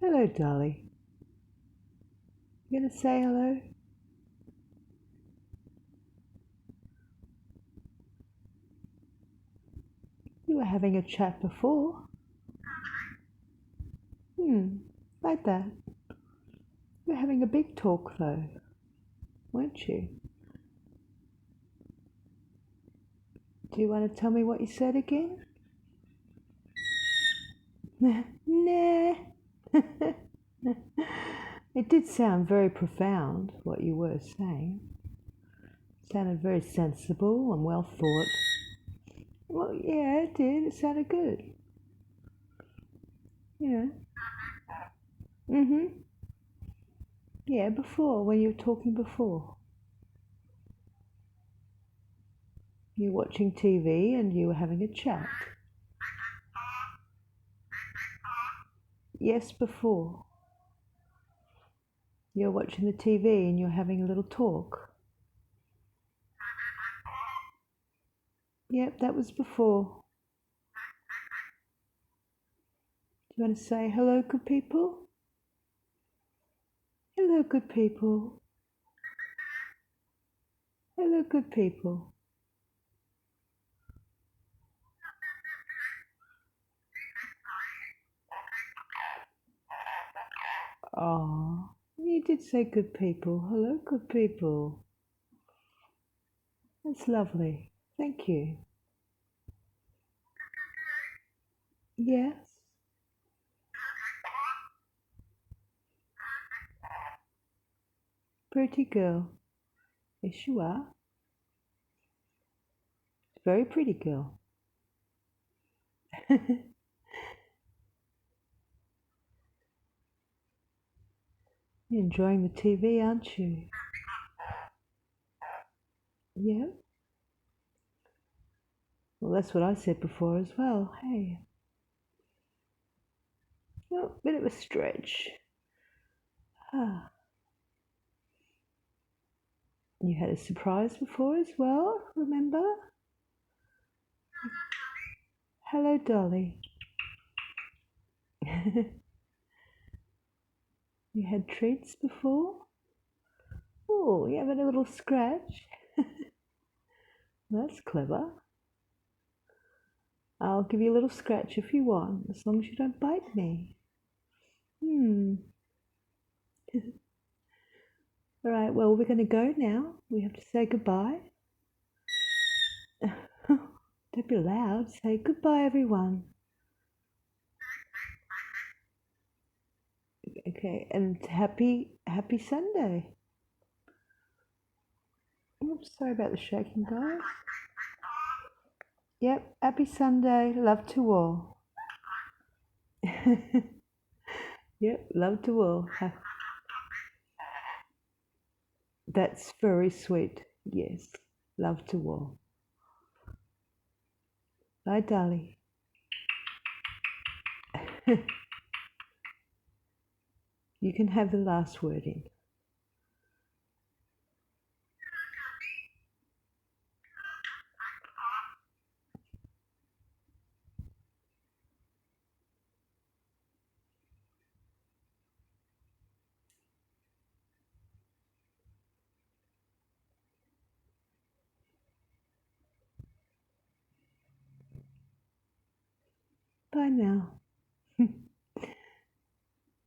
Hello, Dolly. You gonna say hello? You were having a chat before. Like that. You were having a big talk though, weren't you? Do you want to tell me what you said again? Nah. It did sound very profound, what you were saying. It sounded very sensible and well thought. Well, yeah, it did. It sounded good. You know. Mm-hmm. Yeah, before, when you were talking before. You were watching TV and you were having a chat. Yes, before. You're watching the TV and you're having a little talk. Yep, that was before. Do you want to say hello, good people? Hello, good people. Hello, good people. Oh, you did say good people. Hello, good people. That's lovely. Thank you. Yes, pretty girl. Yes, you are. Very pretty girl. You're enjoying the TV, aren't you? Yeah. Well, that's what I said before as well. Hey, oh, bit of a stretch. Ah, you had a surprise before as well, remember? Hello, Dolly. You had treats before? Oh, you having a little scratch? That's clever. I'll give you a little scratch if you want, as long as you don't bite me. Hmm. All right, well, we're going to go now. We have to say goodbye. Don't be loud. Say goodbye, everyone. Okay, and happy Sunday. Oops, sorry about the shaking, guys. Yep, happy Sunday. Love to all. Yep, love to all. That's very sweet. Yes, love to all. Bye, Dolly. You can have the last word in. Bye now.